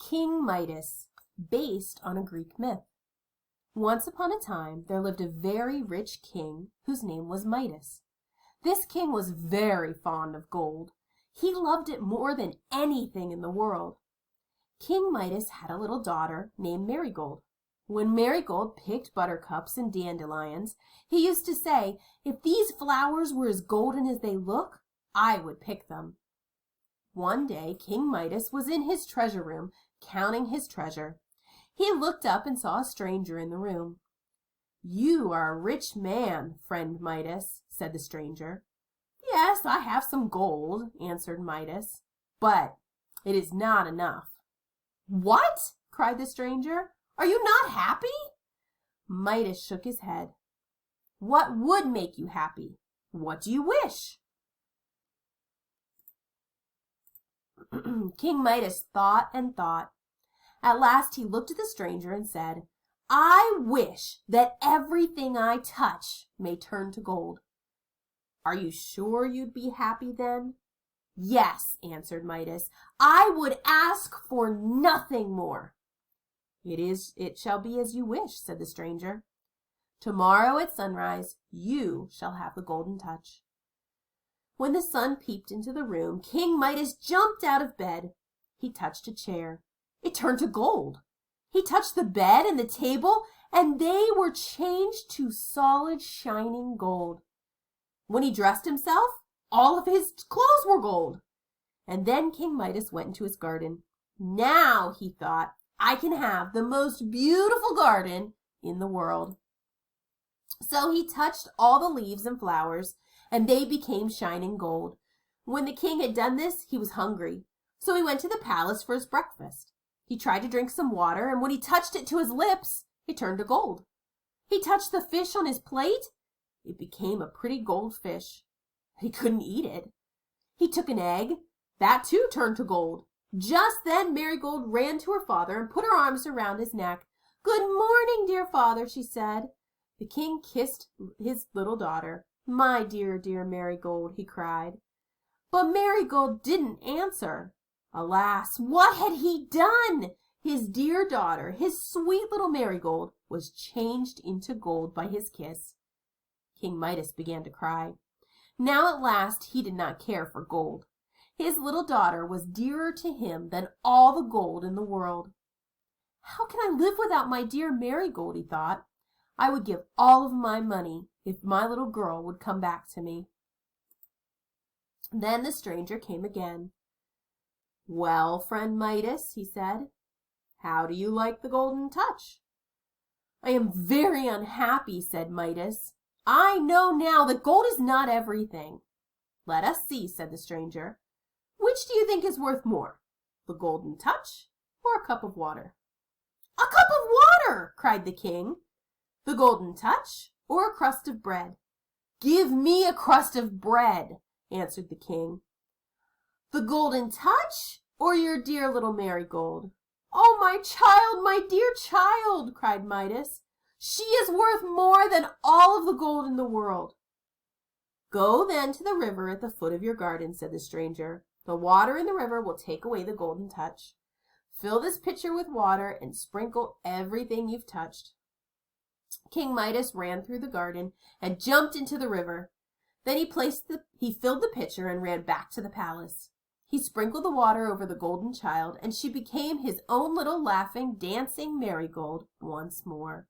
King Midas, based on a Greek myth. Once upon a time, there lived a very rich king whose name was Midas. This king was very fond of gold. He loved it more than anything in the world. King Midas had a little daughter named Marigold. When Marigold picked buttercups and dandelions, he used to say, "If these flowers were as golden as they look, I would pick them." One day, King Midas was in his treasure room, counting his treasure. He looked up and saw a stranger in the room. "You are a rich man, friend Midas," said the stranger. "Yes, I have some gold," answered Midas, "but it is not enough." "What?" cried the stranger. "Are you not happy?" Midas shook his head. "What would make you happy? What do you wish?" King Midas thought and thought. At last he looked at the stranger and said, "I wish that everything I touch may turn to gold." "Are you sure you'd be happy then?" "Yes," answered Midas. "I would ask for nothing more." It shall be as you wish," said the stranger. "Tomorrow at sunrise you shall have the golden touch." When the sun peeped into the room, King Midas jumped out of bed. He touched a chair. It turned to gold. He touched the bed and the table, and they were changed to solid, shining gold. When he dressed himself, all of his clothes were gold. And then King Midas went into his garden. "Now," he thought, "I can have the most beautiful garden in the world." So he touched all the leaves and flowers, and they became shining gold. When the king had done this, he was hungry, so he went to the palace for his breakfast. He tried to drink some water, and when he touched it to his lips, it turned to gold. He touched the fish on his plate. It became a pretty gold fish. He couldn't eat it. He took an egg. That too turned to gold. Just then Marigold ran to her father and put her arms around his neck. "Good morning, dear father," she said. The king kissed his little daughter. "My dear, dear Marigold," he cried. But Marigold didn't answer. Alas, what had he done? His dear daughter, his sweet little Marigold, was changed into gold by his kiss. King Midas began to cry. Now at last he did not care for gold. His little daughter was dearer to him than all the gold in the world. "How can I live without my dear Marigold?" he thought. "I would give all of my money if my little girl would come back to me." Then the stranger came again. "Well, friend Midas," he said, "how do you like the golden touch?" "I am very unhappy," said Midas. "I know now that gold is not everything." "Let us see," said the stranger. "Which do you think is worth more, the golden touch or a cup of water?" "A cup of water!" cried the king. "The golden touch or a crust of bread?" "Give me a crust of bread," answered the king. "The golden touch or your dear little Marigold?" "Oh, my dear child," cried Midas. "She is worth more than all of the gold in the world." "Go then to the river at the foot of your garden," said the stranger. "The water in the river will take away the golden touch. Fill this pitcher with water and sprinkle everything you've touched." King Midas ran through the garden and jumped into the river. Then he filled the pitcher and ran back to the palace. He sprinkled the water over the golden child, and she became his own little laughing, dancing Marigold once more.